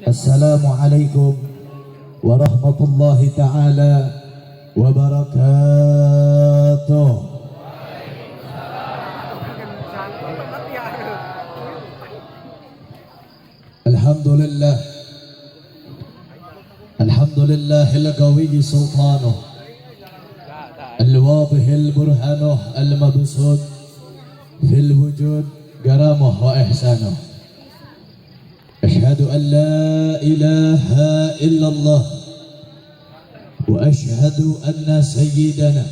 Assalamualaikum warahmatullahi ta'ala wabarakatuh. Alhamdulillah, alhamdulillahil qawiyyi sultanuh, al-wadihil burhanuh, al-mabsud fil wujud garamuh wa ihsanuh. Ashhadu an la ilaha illallah wa ashhadu anna sayyidana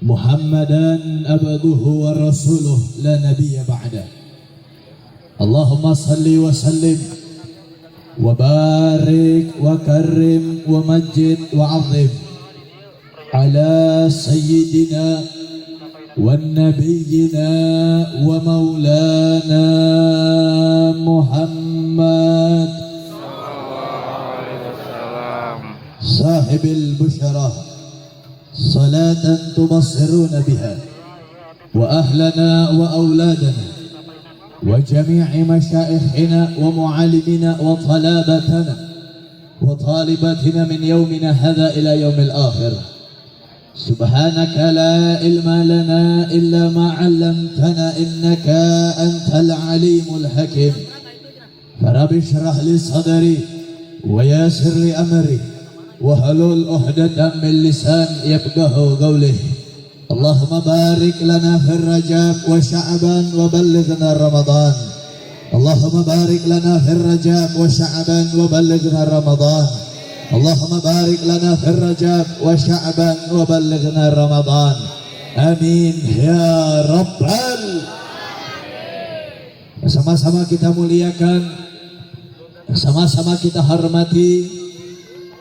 Muhammadan abduhu wa rasuluh la nabiyya ba'da. Allahumma salli wa sallim wa barik wa karrim wa majid wa azim ala sayyidina wa nabiyyina wa maulana Muhammad sahibil busyrah salatan tubassiruna biha wa ahlana wa auladana wa jami'i masyaikhina wa mu'allimina wa talabatana wa talibatina min yawmina hadha ila yawmil akhir. Subhanaka la ilma lana illa ma 'allamtana innaka antal alimul hakim. Rabbi shrah li sadri wa yassir li amri wa halul 'uqdatam min lisan yafqahu qawli. Allahumma barik lana fir Rajab wa Sya'ban wa ballighna Ramadan. Allahumma barik lana fir Rajab wa Sya'ban wa ballighna Ramadan. Allahumma barik lana fir Rajab wa Sya'ban wa ballighna Ramadan. Amin ya rabbal. Sama-sama kita muliakan, sama-sama kita hormati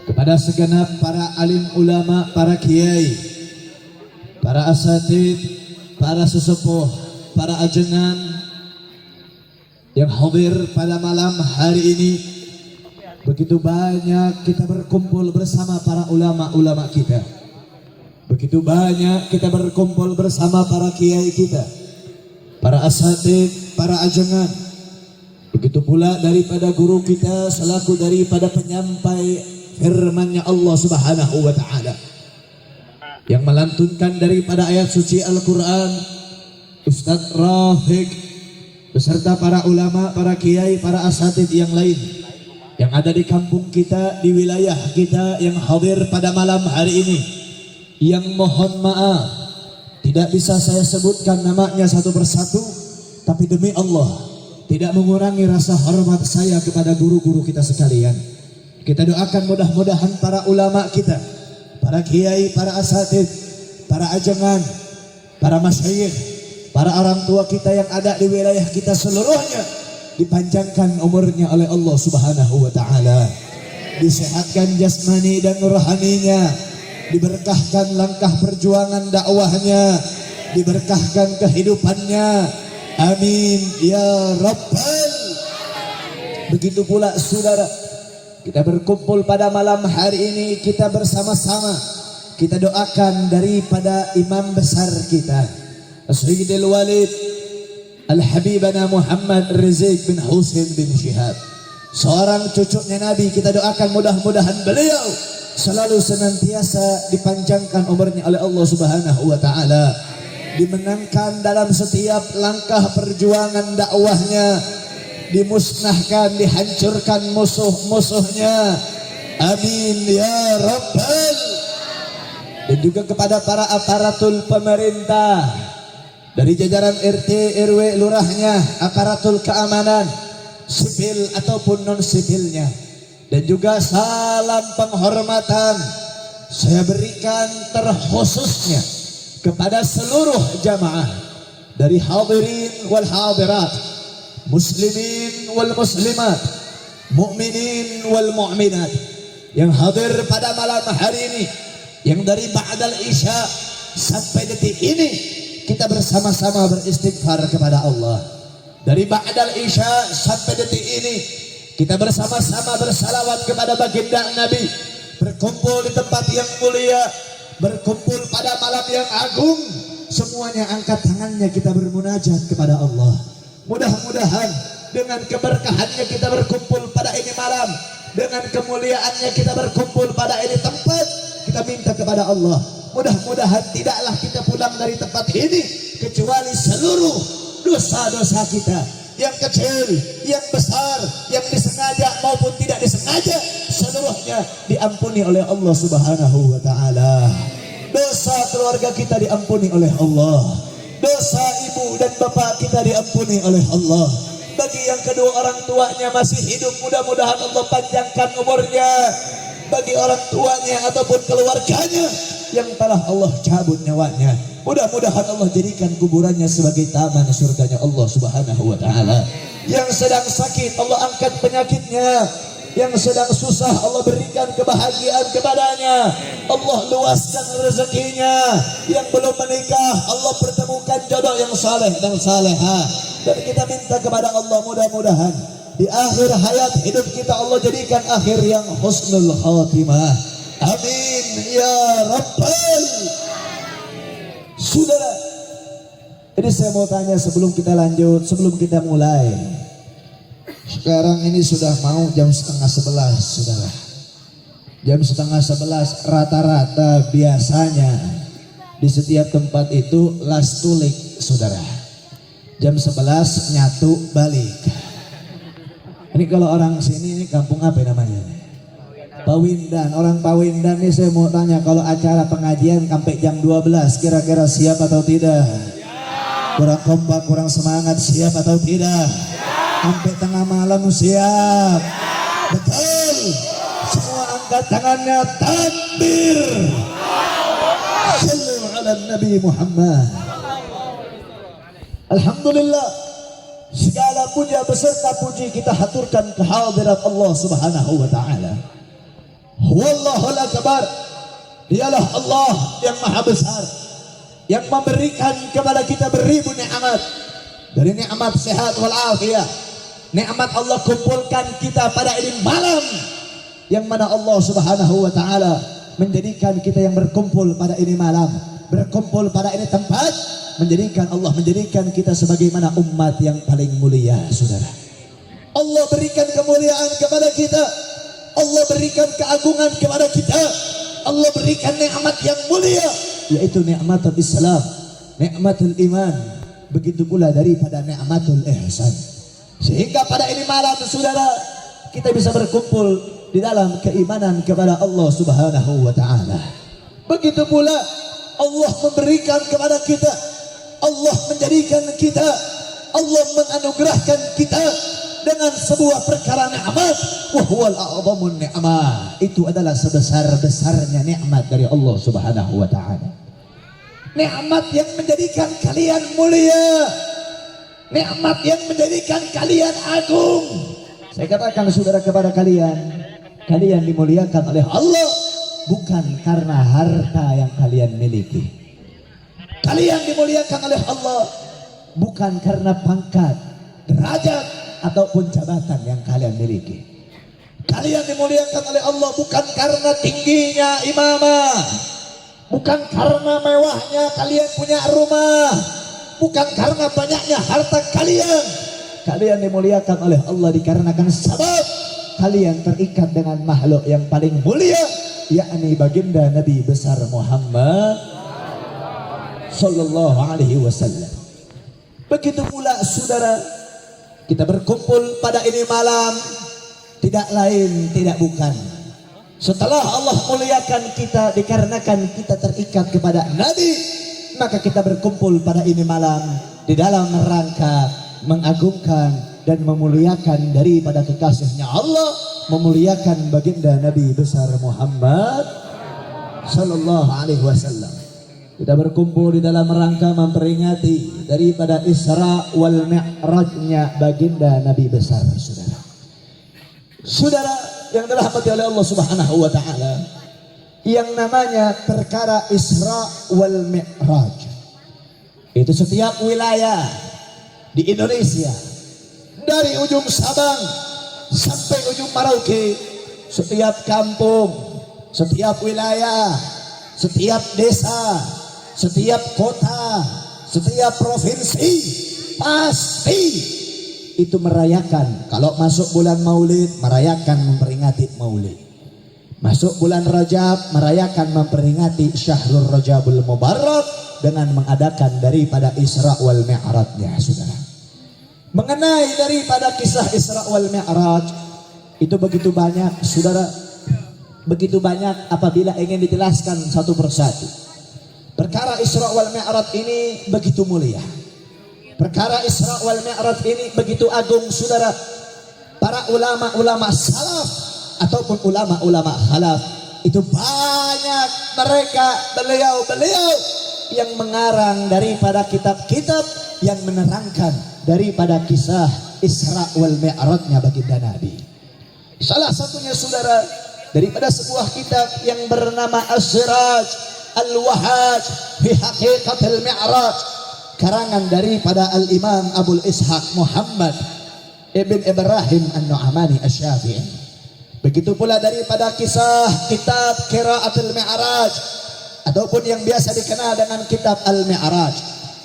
kepada segenap para alim ulama, para kiai, para asatid, para sesepuh, para ajengan yang hadir pada malam hari ini. Begitu banyak kita berkumpul bersama para ulama-ulama kita. Begitu banyak kita berkumpul bersama para kiai kita, para asatid, para ajengan. Begitu pula daripada guru kita selaku daripada penyampai firman-Nya Allah Subhanahu wa taala, yang melantunkan daripada ayat suci Al-Quran, Ustadz Rafiq beserta para ulama, para kiai, para asatid yang lain yang ada di kampung kita, di wilayah kita yang hadir pada malam hari ini, yang mohon maaf tidak bisa saya sebutkan namanya satu persatu, tapi demi Allah tidak mengurangi rasa hormat saya kepada guru-guru kita sekalian. Kita doakan mudah-mudahan para ulama kita, para kiai, para asatid, para ajengan, para masyayikh, para orang tua kita yang ada di wilayah kita seluruhnya dipanjangkan umurnya oleh Allah Subhanahu wa taala, disehatkan jasmani dan rohaninya, diberkahkan langkah perjuangan dakwahnya, diberkahkan kehidupannya. Amin ya rabbal. Begitu pula saudara, kita berkumpul pada malam hari ini, kita bersama-sama kita doakan daripada imam besar kita, Sayyidil Walid Al-Habibana Muhammad Rizq bin Husain bin Syihab, seorang cucunya Nabi. Kita doakan mudah-mudahan beliau selalu senantiasa dipanjangkan umurnya oleh Allah Subhanahu wa taala, dimenangkan dalam setiap langkah perjuangan dakwahnya, dimusnahkan, dihancurkan musuh-musuhnya. Amin ya rabbal. Dan juga kepada para aparatul pemerintah dari jajaran RT, RW, lurahnya, aparatul keamanan sipil ataupun non sipilnya, dan juga salam penghormatan saya berikan terkhususnya kepada seluruh jamaah dari hadirin wal hadirat, muslimin wal muslimat, mu'minin wal mu'minat yang hadir pada malam hari ini, yang dari ba'dal isya sampai detik ini kita bersama-sama beristighfar kepada Allah. Dari ba'dal isya sampai detik ini kita bersama-sama bersalawat kepada baginda Nabi, berkumpul di tempat yang mulia, berkumpul pada malam yang agung. Semuanya angkat tangannya, kita bermunajat kepada Allah. Mudah-mudahan Dengan keberkahannya kita berkumpul pada ini malam, dengan kemuliaannya kita berkumpul pada ini tempat. Kita minta kepada Allah, mudah-mudahan tidaklah kita pulang dari tempat ini kecuali seluruh dosa-dosa kita, yang kecil, yang besar, yang disengaja maupun tidak disengaja, seluruhnya diampuni oleh Allah Subhanahu wa taala. Dosa keluarga kita diampuni oleh Allah, dosa ibu dan bapak kita diampuni oleh Allah. Bagi yang kedua orang tuanya masih hidup, mudah-mudahan Allah panjangkan umurnya. Bagi orang tuanya ataupun keluarganya yang telah Allah cabut nyawanya, mudah-mudahan Allah jadikan kuburannya sebagai taman surganya Allah Subhanahu wa taala. Yang sedang sakit Allah angkat penyakitnya, yang sedang susah Allah berikan kebahagiaan kepadanya, Allah luaskan rezekinya. Yang belum menikah Allah pertemukan jodoh yang saleh dan saleha. Dan kita minta kepada Allah, mudah-mudahan di akhir hayat hidup kita Allah jadikan akhir yang husnul khatimah. Amin ya rabbal. Saudara, ini saya mau tanya sebelum kita lanjut, sebelum kita mulai. Sekarang ini sudah mau jam 10:30, saudara. Jam 10:30 rata-rata biasanya di setiap tempat itu last tulik, saudara. Jam 11 nyatu balik. Ini kalau orang sini, ini kampung apa namanya? Pawindan. Orang Pawindan ini saya mau tanya, kalau acara pengajian sampai jam 12 kira-kira siap atau tidak? Kurang kompak, kurang semangat, siap atau tidak? Sampai tengah malam siap? Betul. Semua angkat tangannya, takbir. Sallu ala Nabi Muhammad. Alhamdulillah, segala puja beserta puji kita haturkan kehadirat Allah Subhanahu wa taala. Wallahul akbar. Dialah Allah yang maha besar, yang memberikan kepada kita beribu nikmat. Dari nikmat sehat wal afiyah, nikmat Allah kumpulkan kita pada ini malam, yang mana Allah Subhanahu wa taala menjadikan kita yang berkumpul pada ini malam, berkumpul pada ini tempat, menjadikan kita sebagaimana umat yang paling mulia, saudara. Allah berikan kemuliaan kepada kita, Allah berikan keagungan kepada kita, Allah berikan nikmat yang mulia, yaitu nikmatul Islam, nikmatul iman, begitu pula daripada nikmatul ihsan. Sehingga pada ini malam, saudara, kita bisa berkumpul di dalam keimanan kepada Allah Subhanahu wa taala. Begitu pula Allah memberikan kepada kita, Allah menjadikan kita, Allah menganugerahkan kita dengan sebuah perkara nikmat. Wa huwal a'zamun ni'mah. Itu adalah sebesar-besarnya nikmat dari Allah Subhanahu wa taala. Nikmat yang menjadikan kalian mulia, nikmat yang menjadikan kalian agung. Saya katakan, saudara, kepada kalian, kalian dimuliakan oleh Allah bukan karena harta yang kalian miliki. Kalian dimuliakan oleh Allah bukan karena pangkat, derajat, ataupun jabatan yang kalian miliki. Kalian dimuliakan oleh Allah bukan karena tingginya imamah, bukan karena mewahnya kalian punya rumah, bukan karena banyaknya harta kalian. Kalian dimuliakan oleh Allah dikarenakan sebab kalian terikat dengan makhluk yang paling mulia, yakni baginda Nabi besar Muhammad sallallahu alaihi wasallam. Begitu pula, saudara, kita berkumpul pada ini malam tidak lain tidak bukan setelah Allah muliakan kita dikarenakan kita terikat kepada Nabi, maka kita berkumpul pada ini malam di dalam rangka mengagungkan dan memuliakan daripada kekasihnya Allah, memuliakan baginda Nabi besar Muhammad sallallahu alaihi wasallam. Kita berkumpul di dalam rangka memperingati daripada Isra wal Mi'rajnya baginda Nabi besar, saudara. Saudara yang dirahmati oleh Allah Subhanahu wa taala, yang namanya perkara Isra wal Mi'raj itu setiap wilayah di Indonesia, dari ujung Sabang sampai ujung Merauke, setiap kampung, setiap wilayah, setiap desa, setiap kota, setiap provinsi pasti itu merayakan. Kalau masuk bulan Maulid, merayakan memperingati Maulid. Masuk bulan Rajab, merayakan memperingati Syahrul Rajabul Mubarak dengan mengadakan daripada Isra wal Mi'rajnya, saudara. Mengenai daripada kisah Isra wal Mi'raj itu begitu banyak, saudara. Begitu banyak apabila ingin dijelaskan satu persatu. Perkara Isra wal Mi'raj ini begitu mulia. Perkara Isra wal Mi'raj ini begitu agung, saudara. Para ulama-ulama salaf ataupun ulama-ulama khalaf itu banyak mereka beliau-beliau yang mengarang daripada kitab-kitab yang menerangkan daripada kisah Isra wal Mi'rajnya baginda Nabi. Salah satunya, saudara, daripada sebuah kitab yang bernama As-Siraj Al-Wahaj fi Haqiqatil Mi'raj, karangan daripada Al-Imam Abul Ishaq Muhammad Ibn Ibrahim An-Nu'mani Asy-Syafi'i. Begitu pula daripada kisah kitab Qiraatul Mi'raj ataupun yang biasa dikenal dengan kitab Al-Mi'raj,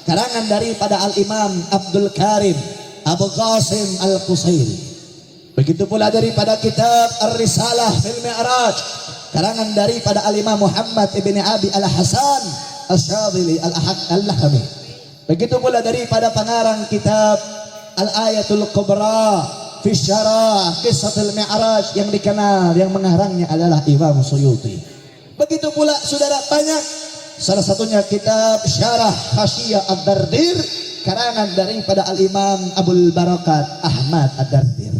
karangan daripada Al-Imam Abdul Karim Abu Qasim Al-Qusairi. Begitu pula daripada kitab Ar-Risalah fil Mi'raj, karangan daripada Al-Imam Muhammad Ibn Abi Al-Hasan Asy-Syadhili Al-Lahami. Begitu pula daripada pengarang kitab Al-Ayatul Kubra fi Syarah Qissatul Mi'raj yang dikenal, yang mengarangnya adalah Imam Suyuti. Begitu pula, saudara, banyak. Salah satunya kitab Syarah Hasyiyah Ad-Dardir, karangan daripada Al-Imam Abul Barakat Ahmad Ad-Dardir.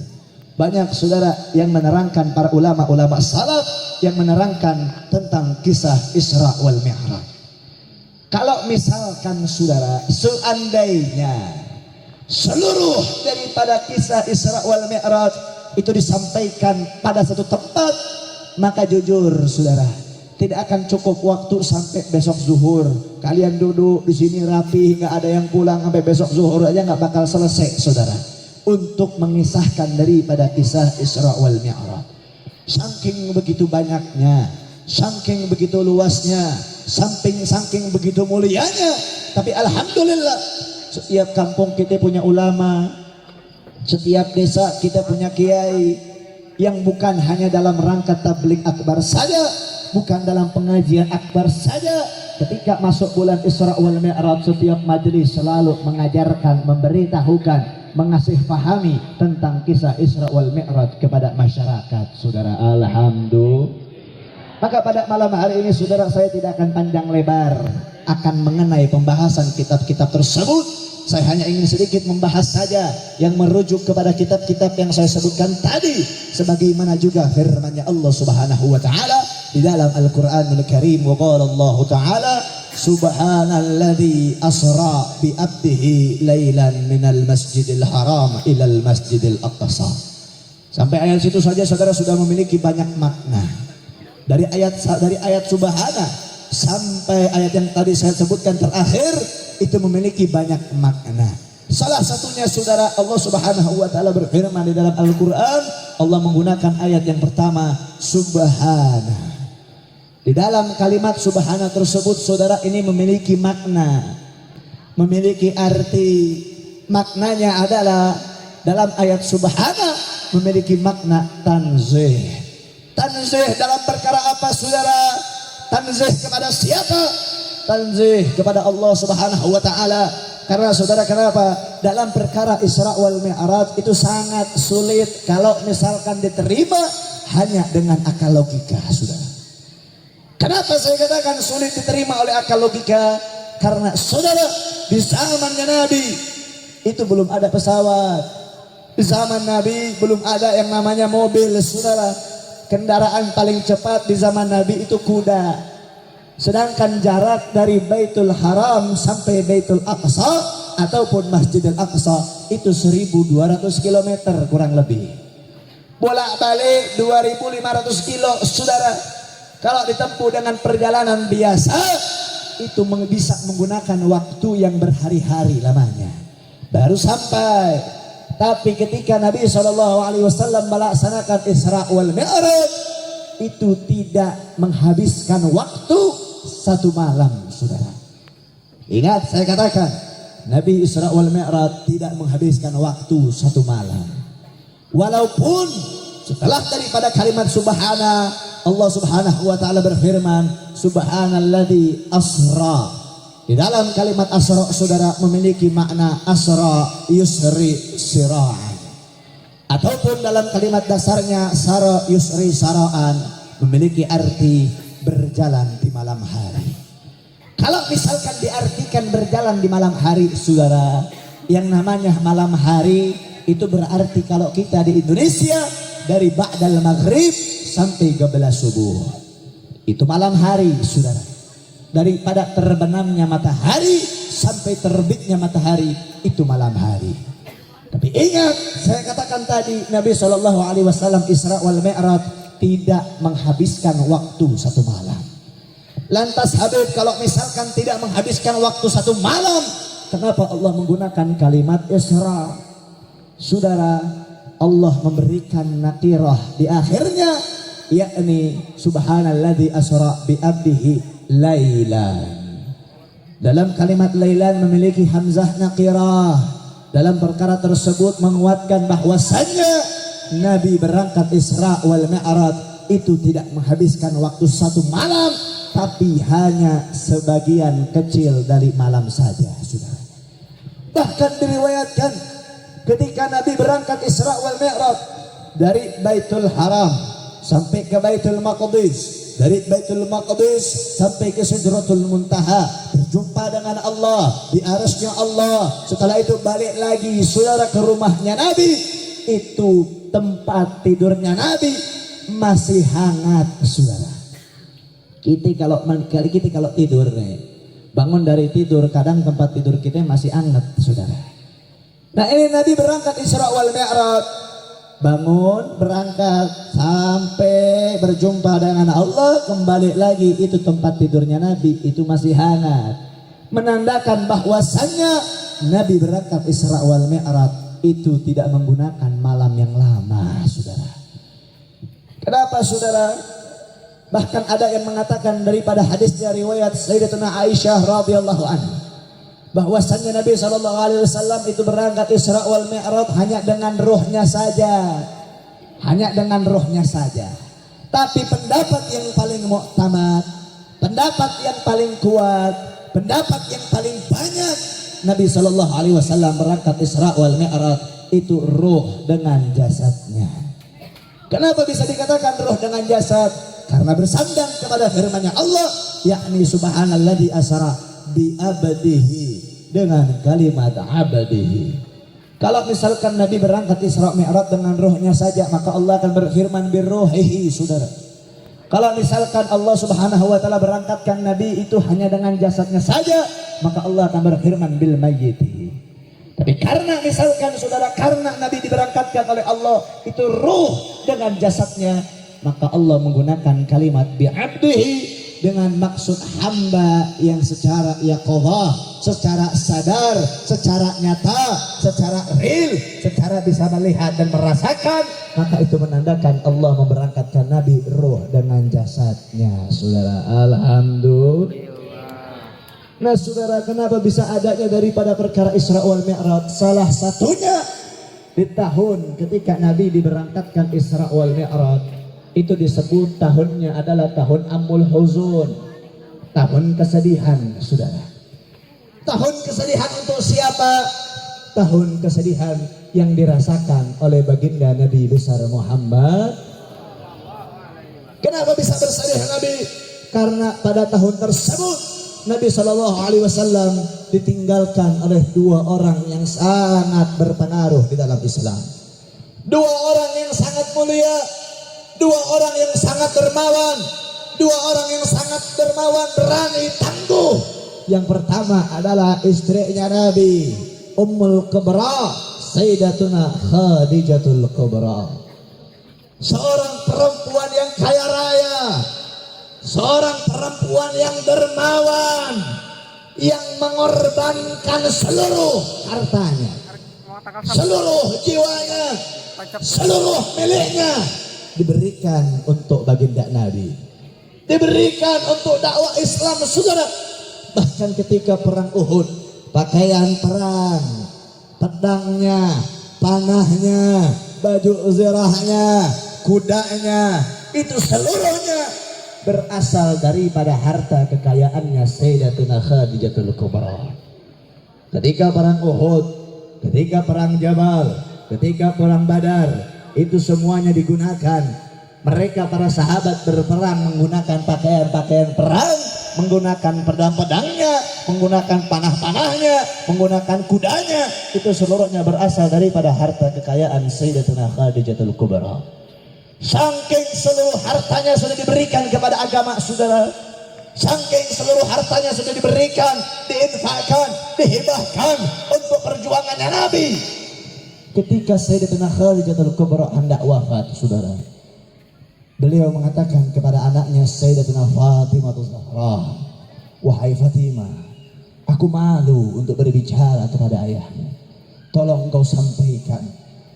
Banyak, saudara, yang menerangkan, para ulama-ulama salaf yang menerangkan tentang kisah Isra wal Mi'raj. Kalau misalkan, saudara, seandainya seluruh daripada kisah Isra wal Mi'raj itu disampaikan pada satu tempat, maka jujur, saudara, tidak akan cukup waktu sampai besok zuhur. Kalian duduk di sini rapi, nggak ada yang pulang sampai besok zuhur aja nggak bakal selesai, saudara, untuk mengisahkan daripada kisah Isra wal Mi'raj. Saking begitu banyaknya, saking begitu luasnya, saking begitu mulianya. Tapi alhamdulillah, setiap kampung kita punya ulama, setiap desa kita punya kiai yang bukan hanya dalam rangka tabligh akbar saja, bukan dalam pengajian akbar saja. Ketika masuk bulan Isra wal Mi'raj, setiap majelis selalu mengajarkan, memberitahukan, mengasih pahami tentang kisah Isra wal Mi'raj kepada masyarakat, saudara. Alhamdulillah. Maka pada malam hari ini, saudara, saya tidak akan panjang lebar akan mengenai pembahasan kitab-kitab tersebut. Saya hanya ingin sedikit membahas saja yang merujuk kepada kitab-kitab yang saya sebutkan tadi, sebagaimana juga firman-Nya Allah Subhanahu wa taala di dalam Al-Qur'anul Karim. Wa qala Allah taala subhanalladzi asra bi 'abdihi lailan minal masjidil haram ilal masjidil aqsa. Sampai ayat situ saja, saudara, sudah memiliki banyak makna. Dari ayat subhana sampai ayat yang tadi saya sebutkan terakhir itu memiliki banyak makna. Salah satunya, saudara, Allah Subhanahu wa taala berfirman di dalam Al-Qur'an, Allah menggunakan ayat yang pertama subhana. Di dalam kalimat subhana tersebut, saudara, ini memiliki makna, memiliki arti. Maknanya adalah dalam ayat subhana memiliki makna tanzih. Tanzih dalam perkara apa, saudara? Tanzih kepada siapa? Tanzih kepada Allah Subhanahu wa taala. Karena, saudara, kenapa? Dalam perkara Isra wal Mi'raj itu sangat sulit kalau misalkan diterima hanya dengan akal logika, saudara. Kenapa saya katakan sulit diterima oleh akal logika? Karena, saudara, di zamannya Nabi itu belum ada pesawat. Di zaman Nabi belum ada yang namanya mobil, saudara. Kendaraan paling cepat di zaman Nabi itu kuda. Sedangkan jarak dari Baitul Haram sampai Baitul Aqsa ataupun Masjidil Aqsa itu 1200 km kurang lebih. Bolak-balik 2500 kilo, saudara. Kalau ditempuh dengan perjalanan biasa itu bisa menggunakan waktu yang berhari-hari lamanya baru sampai. Tapi ketika Nabi SAW melaksanakan Isra wal Mi'raj itu tidak menghabiskan waktu satu malam, saudara. Ingat, saya katakan Nabi Isra wal Mi'raj tidak menghabiskan waktu satu malam. Walaupun setelah daripada kalimat subhana, Allah Subhanahu wa taala berfirman, subhanalladzi asra. Di dalam kalimat asra saudara memiliki makna asra yusri siraan. Ataupun dalam kalimat dasarnya sara yusri saraan memiliki arti berjalan di malam hari. Kalau misalkan diartikan berjalan di malam hari, saudara, yang namanya malam hari itu berarti kalau kita di Indonesia dari ba'dal maghrib sampai qabla subuh. Itu malam hari, saudara. Daripada terbenamnya matahari sampai terbitnya matahari, itu malam hari. Tapi ingat, saya katakan tadi Nabi SAW Isra wal Mi'raj tidak menghabiskan waktu satu malam. Lantas Habib, kalau misalkan tidak menghabiskan waktu satu malam, kenapa Allah menggunakan kalimat Isra? Saudara, Allah memberikan nakirah di akhirnya, yakni subhanalladzi asra bi abdihi lailan. Dalam kalimat lailan memiliki hamzah nakirah. Dalam perkara tersebut menguatkan bahwasannya Nabi berangkat Isra wal Mi'raj itu tidak menghabiskan waktu satu malam, tapi hanya sebagian kecil dari malam saja, saudara. Bahkan diriwayatkan ketika Nabi berangkat Isra wal Mi'raj dari Baitul Haram sampai ke Baitul Maqdis, dari Baitul Maqdis sampai ke Sidratul Muntaha, berjumpa dengan Allah di arasnya Allah. Setelah itu balik lagi, saudara, ke rumahnya Nabi. Itu tempat tidurnya Nabi masih hangat, saudara. Kita kalau tidur nih, bangun dari tidur, kadang tempat tidur kita masih hangat, saudara. Nah, ini Nabi berangkat Isra wal Mi'raj, bangun, berangkat sampai berjumpa dengan Allah, kembali lagi, itu tempat tidurnya Nabi itu masih hangat, menandakan bahwasannya Nabi berangkat Isra wal Mi'raj itu tidak menggunakan malam yang lama, saudara. Kenapa, saudara? Bahkan ada yang mengatakan daripada hadis dari riwayat Sayyidatuna Aisyah radhiyallahu anha, bahwasannya Nabi SAW itu berangkat Isra wal Mi'raj hanya dengan ruhnya saja, hanya dengan ruhnya saja. Tapi pendapat yang paling muktamad, pendapat yang paling kuat, pendapat yang paling banyak, Nabi SAW berangkat Isra wal Mi'raj itu ruh dengan jasadnya. Kenapa bisa dikatakan ruh dengan jasad? Karena bersandang kepada firman-Nya Allah, yakni subhanalladzi asra bi abdihi, dengan kalimat abdihi. Kalau misalkan Nabi berangkat Isra Mi'raj dengan ruhnya saja, maka Allah akan berfirman birruhihi, saudara. Kalau misalkan Allah Subhanahu wa taala berangkatkan Nabi itu hanya dengan jasadnya saja, maka Allah akan berfirman bil mayyitihi. Tapi karena misalkan, saudara, karena Nabi diberangkatkan oleh Allah itu ruh dengan jasadnya, maka Allah menggunakan kalimat bi'abdihi dengan maksud hamba yang secara yaqadhah, secara sadar, secara nyata, secara real, secara bisa melihat dan merasakan. Maka itu menandakan Allah memberangkatkan Nabi ruh dengan jasadnya, saudara. Alhamdulillah. Nah, saudara, kenapa bisa adanya daripada perkara Isra wal Mi'raj? Salah satunya di tahun ketika Nabi diberangkatkan Isra wal Mi'raj, itu disebut tahunnya adalah tahun Amul Huzun, tahun kesedihan, saudara. Tahun kesedihan untuk siapa? Tahun kesedihan yang dirasakan oleh baginda Nabi besar Muhammad. Kenapa bisa bersedih Nabi? Karena pada tahun tersebut Nabi SAW ditinggalkan oleh dua orang yang sangat berpengaruh di dalam Islam, dua orang yang sangat mulia, dua orang yang sangat dermawan, dua orang yang sangat dermawan, berani, tangguh. Yang pertama adalah istrinya Nabi, Ummul Kubra, Sayyidatuna Khadijatul Kubra. Seorang perempuan yang kaya raya, seorang perempuan yang dermawan, yang mengorbankan seluruh hartanya, seluruh jiwanya, seluruh miliknya diberikan untuk baginda Nabi, diberikan untuk dakwah Islam, saudara. Bahkan ketika perang Uhud, pakaian perang, pedangnya, panahnya, baju zirahnya, kudanya, itu seluruhnya berasal daripada harta kekayaannya Sayyidatuna Khadijatul Kubra. Ketika perang Uhud, ketika perang Jabal, ketika perang Badar, itu semuanya digunakan. Mereka para sahabat berperang menggunakan pakaian-pakaian perang, menggunakan pedang-pedangnya, menggunakan panah-panahnya, menggunakan kudanya. Itu seluruhnya berasal daripada harta kekayaan Sayyidatuna Khadijatul Kubra. Saking seluruh hartanya sudah diberikan kepada agama, saudara. Saking seluruh hartanya sudah diberikan, diinfakkan, dihibahkan untuk perjuangannya Nabi. Ketika Sayyidatuna Khadijatul Kubra hendak wafat, saudara, beliau mengatakan kepada anaknya Sayyidatuna Fatimah Zahra, wahai Fatimah, aku malu untuk berbicara kepada ayahmu. Tolong engkau sampaikan,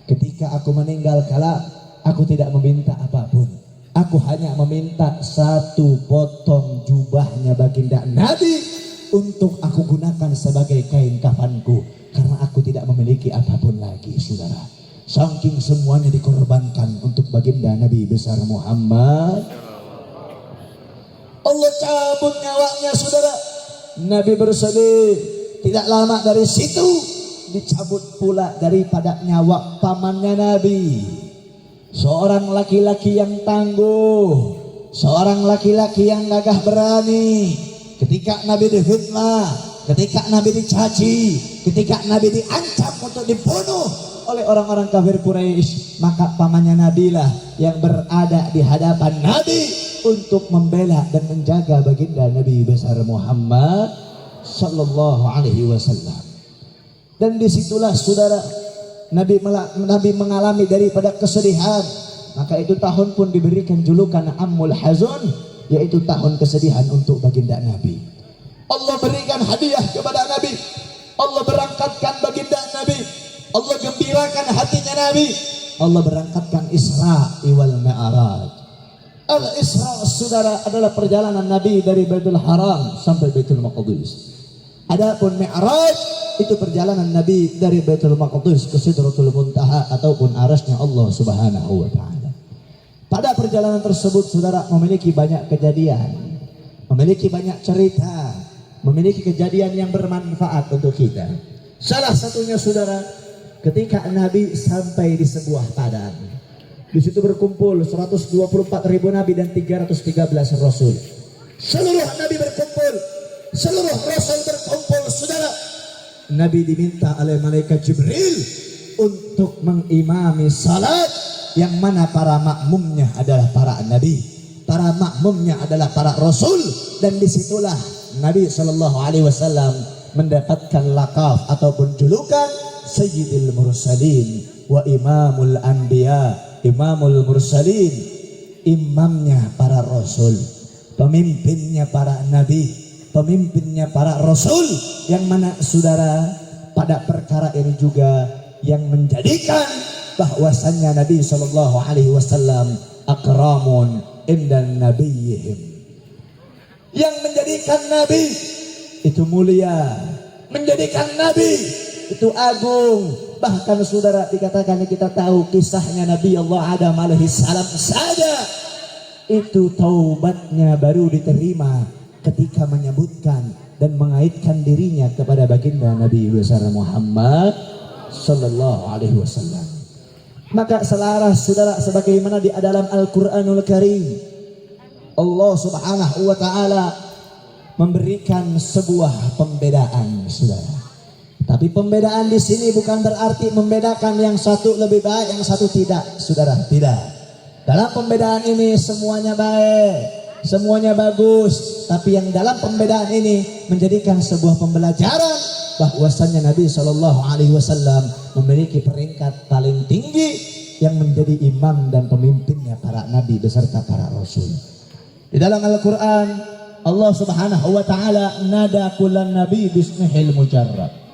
ketika aku meninggal kelak, aku tidak meminta apapun. Aku hanya meminta satu potong jubahnya baginda Nabi untuk aku gunakan sebagai kain kafanku, karena aku tidak memiliki apapun lagi, saudara. Saking semuanya dikorbankan untuk baginda Nabi besar Muhammad. Allah cabut nyawanya, saudara. Nabi bersedih. Tidak lama dari situ dicabut pula daripada nyawa pamannya Nabi. Seorang laki-laki yang tangguh, seorang laki-laki yang gagah berani. Ketika Nabi difitnah, ketika Nabi dicaci, ketika Nabi diancam untuk dibunuh oleh orang-orang kafir Quraisy, maka pamannya Nabi lah yang berada di hadapan Nabi untuk membela dan menjaga baginda Nabi besar Muhammad sallallahu alaihi wasallam. Dan disitulah, saudara, Nabi mengalami daripada kesedihan. Maka itu tahun pun diberikan julukan Ammul Hazun, yaitu tahun kesedihan untuk baginda Nabi. Allah berikan hadiah kepada Nabi, Allah berangkatkan baginda Nabi, Allah gembirakan hatinya Nabi, Allah berangkatkan Isra wal Mi'raj. Al-Isra, saudara, adalah perjalanan Nabi dari Baitul Haram sampai Baitul Maqdis. Adapun Mi'raj itu perjalanan Nabi dari Baitul Maqdis ke Sidratul Muntaha ataupun arasnya Allah Subhanahu wa taala. Pada perjalanan tersebut, saudara, memiliki banyak kejadian, memiliki banyak cerita, memiliki kejadian yang bermanfaat untuk kita. Salah satunya, saudara, ketika Nabi sampai di sebuah padang. Di situ berkumpul 124.000 nabi dan 313 rasul. Seluruh nabi berkumpul, seluruh rasul berkumpul, saudara. Nabi diminta oleh malaikat Jibril untuk mengimami salat, yang mana para makmumnya adalah para nabi, para makmumnya adalah para rasul. Dan disitulah Nabi SAW mendapatkan lakaf ataupun julukan Sayyidil Mursalin wa Imamul Anbiya, Imamul Mursalin, imamnya para rasul, pemimpinnya para nabi, pemimpinnya para rasul. Yang mana, saudara, pada perkara ini juga yang menjadikan bahwasannya Nabi SAW akramun indan nabiyihim, yang menjadikan Nabi itu mulia, menjadikan Nabi itu agung. Bahkan, saudara, dikatakan, kita tahu kisahnya Nabi Allah Adam alaihissalam saja, itu taubatnya baru diterima ketika menyebutkan dan mengaitkan dirinya kepada baginda Nabi besar Muhammad sallallahu alaihi wasallam. Maka selaras, saudara, sebagaimana di dalam Al-Qur'anul Karim, Allah Subhanahu wa taala memberikan sebuah pembedaan, saudara. Tapi pembedaan di sini bukan berarti membedakan yang satu lebih baik, yang satu tidak, saudara, tidak. Dalam pembedaan ini semuanya baik, semuanya bagus, tapi yang dalam pembedaan ini menjadikan sebuah pembelajaran bahwasannya Nabi SAW memiliki peringkat paling tinggi yang menjadi imam dan pemimpinnya para nabi beserta para rasul. Di dalam Al-Quran, Allah Subhanahu wa taala nada kullan nabi bismihil mujarrad.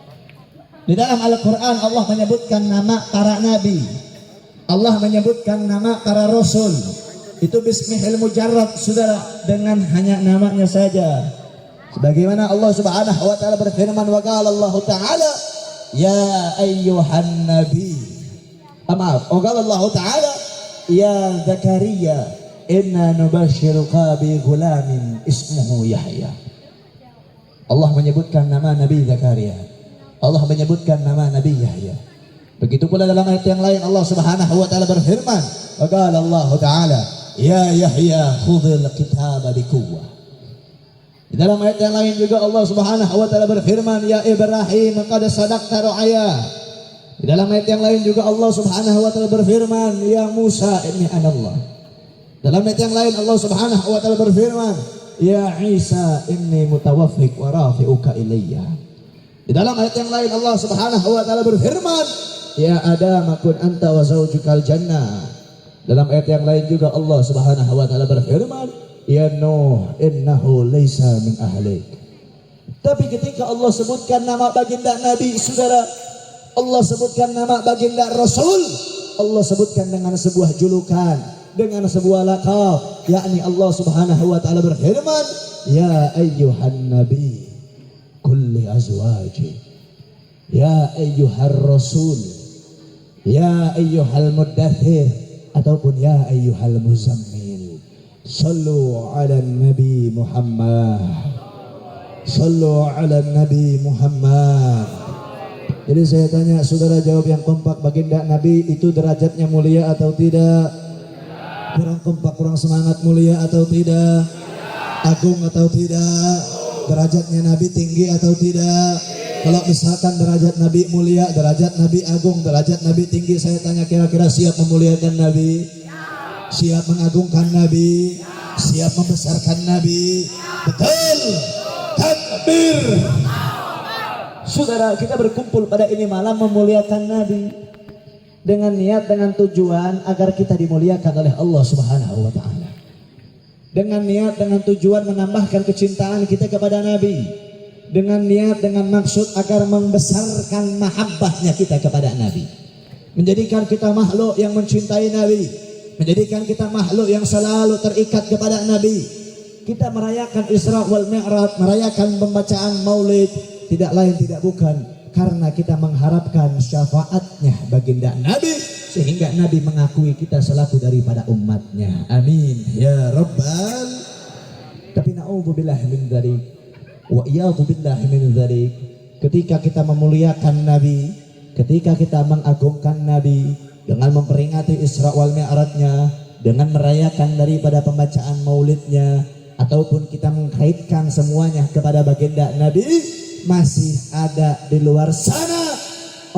Di dalam Al-Quran Allah menyebutkan nama para nabi, Allah menyebutkan nama para rasul. Itu bismihil mujarrad, saudara, dengan hanya namanya saja. Sebagaimana Allah Subhanahu wa taala berfirman, wa qala Allah taala ya ayyuhan nabi. Maaf, wa qala Allah taala ya Zakaria inna nubashiruka bi ghulamin ismuhu Yahya. Allah menyebutkan nama Nabi Zakaria. Allah menyebutkan nama Nabi Yahya. Begitu pula dalam ayat yang lain Allah Subhanahu wa taala berfirman, wa qala Allah taala ya Yahya khudhil kitaba biquwwah. Di dalam ayat yang lain juga Allah Subhanahu wa taala berfirman, ya Ibrahim qad sadaqta ru'ya. Di dalam ayat yang lain juga Allah Subhanahu wa taala berfirman, ya Musa inni anallah. Dalam ayat yang lain Allah Subhanahu wa taala berfirman, ya Isa inni mutawaffik wa rafi'uka ilayya. Di dalam ayat yang lain Allah Subhanahu wa taala berfirman, ya Adam kun anta wa zawjukal jannah. Dalam ayat yang lain juga Allah Subhanahu wa taala berfirman, ya Nuh innahu laysa min ahlik. Tapi ketika Allah sebutkan nama baginda Nabi, saudara, Allah sebutkan nama baginda Rasul, Allah sebutkan dengan sebuah julukan, dengan sebuah laqab, yakni Allah Subhanahu wa taala berfirman, ya ayyuhan nabi kulli azwaji, ya ayyuhar rasul, ya ayyuhal muddathir, ataupun ya ayyuhal muzammil. Sallu ala Nabi Muhammad. Sallu ala Nabi Muhammad. Jadi saya tanya, saudara jawab yang kompak, baginda Nabi itu derajatnya mulia atau tidak? Kurang kompak, kurang semangat, mulia atau tidak? Agung atau tidak? Derajatnya Nabi tinggi atau tidak? Kalau misalkan derajat Nabi mulia, derajat Nabi agung, derajat Nabi tinggi, saya tanya kira-kira siap memuliakan Nabi? Siap mengagungkan Nabi, siap membesarkan Nabi. Betul. Takbir. Saudara, kita berkumpul pada ini malam memuliakan Nabi dengan niat, dengan tujuan agar kita dimuliakan oleh Allah Subhanahu wa taala. Dengan niat, dengan tujuan menambahkan kecintaan kita kepada Nabi. Dengan niat, dengan maksud agar membesarkan mahabbahnya kita kepada Nabi. Menjadikan kita makhluk yang mencintai Nabi. Menjadikan kita makhluk yang selalu terikat kepada Nabi. Kita merayakan Isra wal Mi'raj, merayakan pembacaan Maulid, tidak lain tidak bukan karena kita mengharapkan syafaatnya baginda Nabi, sehingga Nabi mengakui kita selaku daripada umatnya. Amin ya Rabbal. Tapi na'udzubillahi min dzalik wa iyadzubillahi min dzalik. Ketika kita memuliakan Nabi, ketika kita mengagungkan Nabi dengan memperingati Isra wal Mi'rajnya, dengan merayakan daripada pembacaan maulidnya, ataupun kita mengkaitkan semuanya kepada baginda Nabi, masih ada di luar sana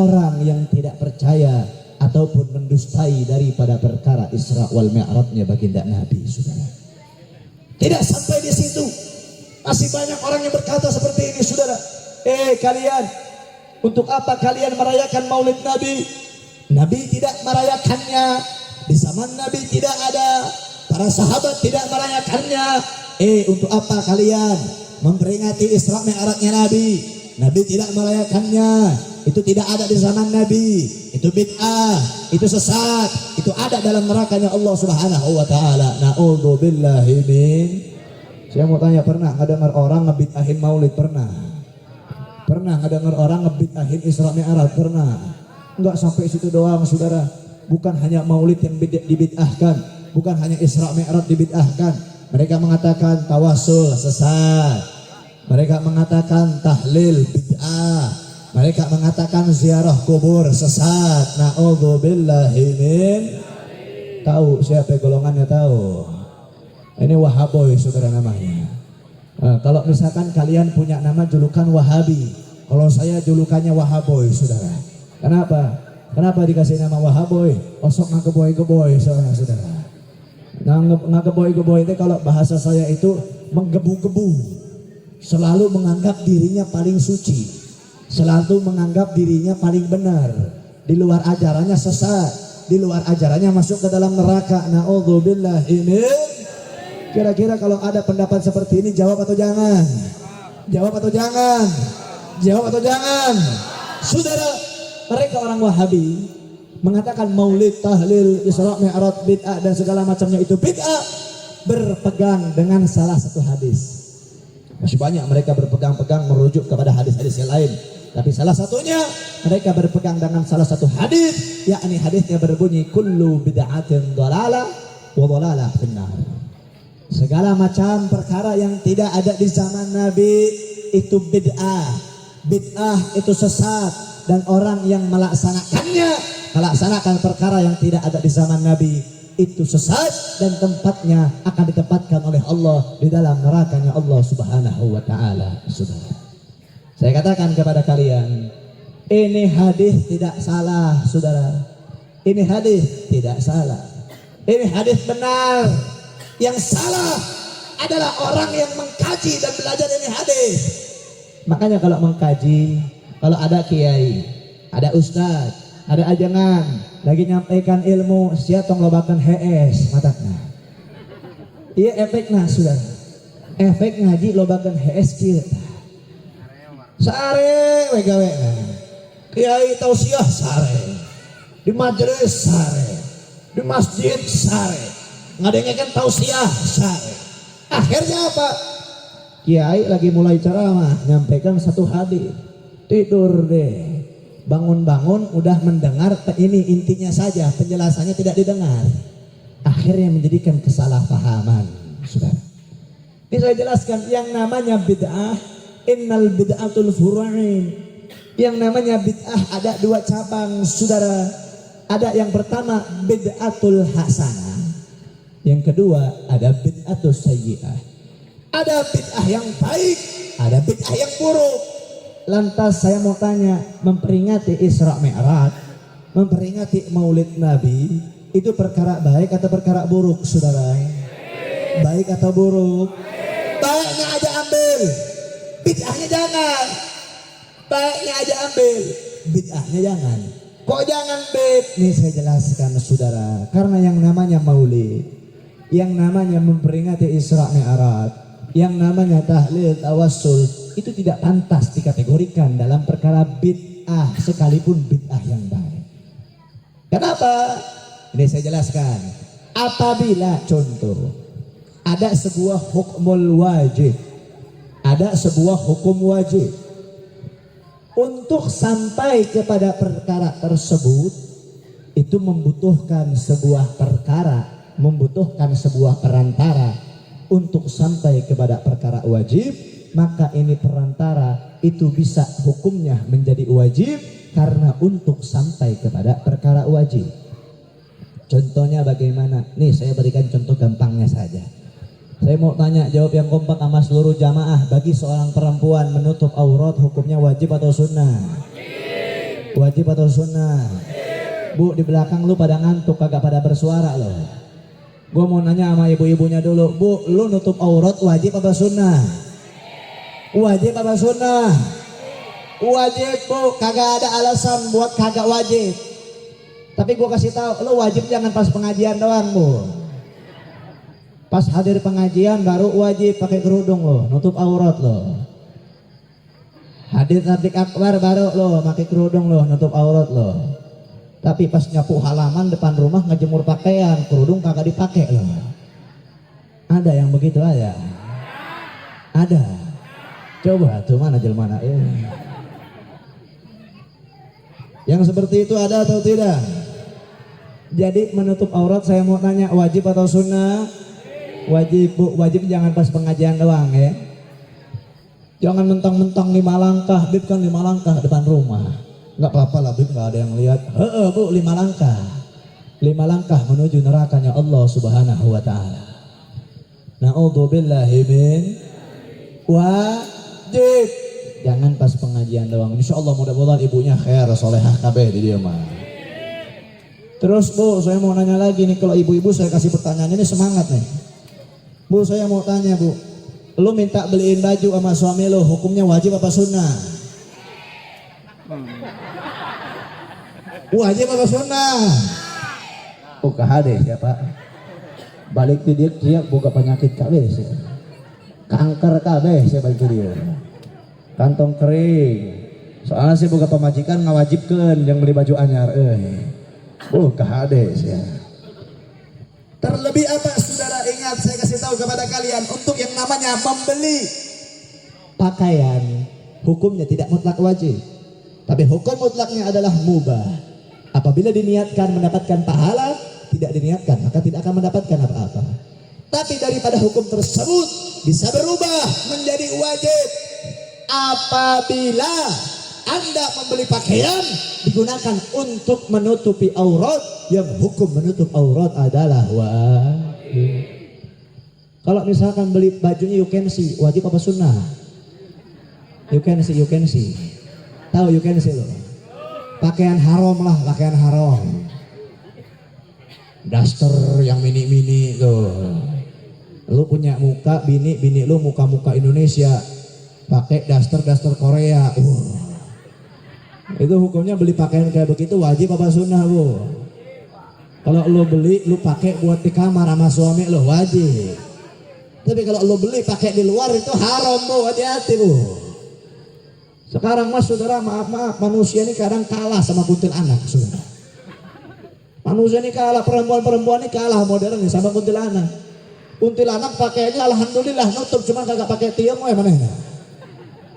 orang yang tidak percaya ataupun mendustai daripada perkara Isra wal Mi'rajnya baginda Nabi, saudara. Tidak sampai di situ, masih banyak orang yang berkata seperti ini, saudara. Kalian, untuk apa kalian merayakan maulid Nabi? Nabi tidak merayakannya, di zaman Nabi tidak ada, para sahabat tidak merayakannya. Untuk apa kalian memperingati Isra Mi'rajnya Nabi? Nabi tidak merayakannya, itu tidak ada di zaman Nabi, itu bid'ah, itu sesat, itu ada dalam nerakanya Allah Subhanahu wa taala. Na'udzubillahi min. Saya mau tanya, pernah ngedengar orang ngebid'ahin maulid? Pernah? Pernah ngedengar orang ngebid'ahin Isra Mi'raj? Pernah? Enggak sampai situ doang, saudara. Bukan hanya maulid yang dibid'ahkan, bukan hanya Isra Mi'raj dibid'ahkan. Mereka mengatakan tawasul sesat, mereka mengatakan tahlil bid'ah, mereka mengatakan ziarah kubur sesat. Na'udzubillahi min. Tahu siapa golongannya? Tahu. Ini Wahaboy, saudara, namanya. Nah, kalau misalkan kalian punya nama julukan Wahabi, kalau saya julukannya Wahaboy, saudara. Kenapa? Kenapa dikasih nama Wahaboy? Osok ngageboy-geboy, saudara. Ngageboy-geboy itu kalau bahasa saya itu menggebu-gebu. Selalu menganggap dirinya paling suci, selalu menganggap dirinya paling benar. Di luar ajarannya sesat, di luar ajarannya masuk ke dalam neraka. Na'udzubillahi min. Kira-kira kalau ada pendapat seperti ini, jawab atau jangan? Jawab atau jangan? Jawab atau jangan? Saudara, mereka orang Wahabi mengatakan maulid, tahlil, Isra Mi'raj bid'ah dan segala macamnya itu bid'ah, berpegang dengan salah satu hadis. Masih banyak mereka berpegang-pegang merujuk kepada hadis-hadis yang lain. Tapi salah satunya mereka berpegang dengan salah satu hadis, yakni hadisnya berbunyi kullu bid'atin dhalalah wa dhalalah finnar. Segala macam perkara yang tidak ada di zaman Nabi itu bid'ah. Bid'ah itu sesat dan orang yang melaksanakan perkara yang tidak ada di zaman Nabi itu sesat dan tempatnya akan ditempatkan oleh Allah di dalam nerakanya Allah Subhanahu wa taala. Saudara, saya katakan kepada kalian, ini hadis tidak salah, saudara. Ini hadis tidak salah. Ini hadis benar. Yang salah adalah orang yang mengkaji dan belajar ini hadis. Makanya kalau mengkaji, kalau ada kiai, ada ustaz, ada ajangan lagi nyampaikan ilmu, sia tong lobakan HS matanya. Iya efeknya saudara. Efek ngaji lobakan HS kieu. Sare we gawe. Kiai tausiah sare. Di majelis sare. Di masjid sare. Ngadengekeun tausiah sare. Akhirnya apa? Kiai lagi mulai ceramah nyampaikan satu hadis. Tidur deh. Bangun-bangun udah mendengar, ini intinya saja, penjelasannya tidak didengar. Akhirnya menjadikan kesalahpahaman, saudara. Ini saya jelaskan, yang namanya bid'ah, innal bid'atul furu'in. Yang namanya bid'ah ada dua cabang, saudara. Ada yang pertama bid'atul hasanah. Yang kedua ada bid'atul sayyi'ah. Ada bid'ah yang baik, ada bid'ah yang buruk. Lantas saya mau tanya, memperingati Isra Mi'raj, memperingati Maulid Nabi, itu perkara baik atau perkara buruk, saudara? Baik atau buruk? Baiknya aja ambil, bid'ahnya jangan. Baiknya aja ambil, bid'ahnya jangan. Kok jangan bid? Nih saya jelaskan, saudara. Karena yang namanya Maulid, yang namanya memperingati Isra Mi'raj, yang namanya tahlil tawassul, itu tidak pantas dikategorikan dalam perkara bid'ah sekalipun bid'ah yang baik. Kenapa? Ini saya jelaskan. Apabila contoh ada sebuah hukmul wajib, ada sebuah hukum wajib, untuk sampai kepada perkara tersebut itu membutuhkan sebuah perkara, membutuhkan sebuah perantara untuk sampai kepada perkara wajib. Maka ini perantara itu bisa hukumnya menjadi wajib karena untuk sampai kepada perkara wajib. Contohnya bagaimana? Nih saya berikan contoh gampangnya saja. Saya mau tanya, jawab yang kompak sama seluruh jamaah. Bagi seorang perempuan menutup aurat hukumnya wajib atau sunnah? Wajib atau sunnah? Bu, di belakang lu pada ngantuk, kagak pada bersuara loh. Gue mau nanya sama ibu-ibunya dulu. Bu, lu nutup aurat wajib apa sunnah? Wajib apa sunnah? Wajib, bu. Kagak ada alasan buat kagak wajib. Tapi gue kasih tahu, lo wajib jangan pas pengajian doang, bu. Pas hadir pengajian baru wajib pakai kerudung lo, nutup aurat lo. Hadir tablik akbar baru lo pakai kerudung lo, nutup aurat lo. Tapi pas nyapu halaman depan rumah ngejemur pakaian, kerudung kagak dipakai lo. Ada yang begitu aja? Ada. Coba tuh mana jelmana ya. Yang seperti itu ada atau tidak? Jadi menutup aurat saya mau tanya, wajib atau sunnah? Wajib, bu. Wajib jangan pas pengajian doang ya. Jangan mentang-mentang 5 langkah, Bib kan 5 langkah depan rumah. Nggak apa-apa lah Bib, nggak ada yang lihat. Bu, 5 langkah. 5 langkah menuju nerakanya Allah Subhanahu wa taala. Na'udzubillahi min wajib. Jangan pas pengajian doang. Insya Allah mudah-mudahan ibunya khair, solehah kabeh di dia mah. Terus bu, saya mau nanya lagi nih, kalau ibu-ibu saya kasih pertanyaan ini semangat nih. Bu, saya mau tanya bu, lu minta beliin baju sama suami lu, hukumnya wajib apa sunnah? Wajib apa sunnah? Oh kahade ya pak. Balik di dia buka penyakit kabeh sih. Kanker kabeh saya balik dia. Kantong kering. Soalnya sih buka pemajikan ngawajibkan yang beli baju anyar. Kahades ya. Terlebih apa saudara, ingat saya kasih tahu kepada kalian, untuk yang namanya membeli Pakaian hukumnya tidak mutlak wajib, tapi hukum mutlaknya adalah mubah. Apabila diniatkan mendapatkan pahala, tidak diniatkan maka tidak akan mendapatkan apa-apa. Tapi daripada hukum tersebut bisa berubah menjadi wajib apabila Anda membeli pakaian digunakan untuk menutupi aurat, yang hukum menutup aurat adalah wajib. Kalau misalkan beli bajunya you can see, wajib apa sunnah? You can see. Tahu you can see loh. Pakaian haram lah, pakaian haram. Daster yang mini-mini tuh. Lu punya muka bini lu muka-muka Indonesia, pakai daster Korea. Itu hukumnya beli pakaian kayak begitu wajib apa sunnah, Bu? Kalau lu beli lu pakai buat di kamar sama suami lu wajib. Tapi kalau lu beli pakai di luar itu haram, Bu. Hati-hati, Bu. Sekarang mas saudara, maaf manusia ini kadang kalah sama kuntilanak, saudara. Manusia ini kalah, perempuan ini kalah modern nih sama kuntilanak. Kuntilanak pakainya alhamdulillah nutup, cuma kagak pakai tiung, mana ini?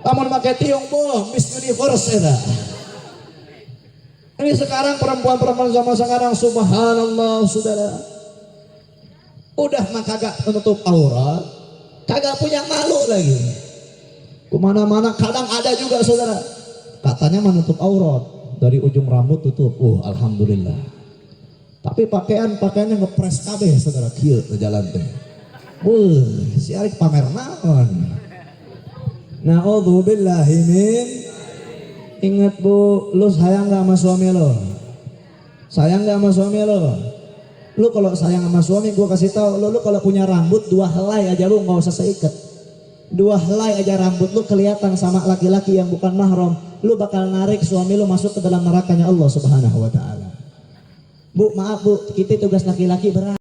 Kamu pakai tiung, Bu, Miss Universe ya. Ini sekarang perempuan zaman sekarang subhanallah, saudara. Udah mah kagak menutup aurat, kagak punya malu lagi. Kemana-mana kadang ada juga, saudara. Katanya menutup aurat, dari ujung rambut tutup. Alhamdulillah. Tapi pakaiannya ngepres kabeh, saudara. Kieu ke jalan teh. Si Arik pamer naon. Na'udzubillahi min. Ingat, Bu, lu sayang gak sama suami lo? Sayang gak sama suami lo? Lu kalau sayang sama suami, gua kasih tahu lu kalau punya rambut 2 helai aja lu nggak usah seikat. 2 helai aja rambut lu kelihatan sama laki-laki yang bukan mahram, lu bakal narik suami lu masuk ke dalam nerakanya Allah Subhanahu wa taala. Bu, maaf Bu, kita tugas laki-laki berat.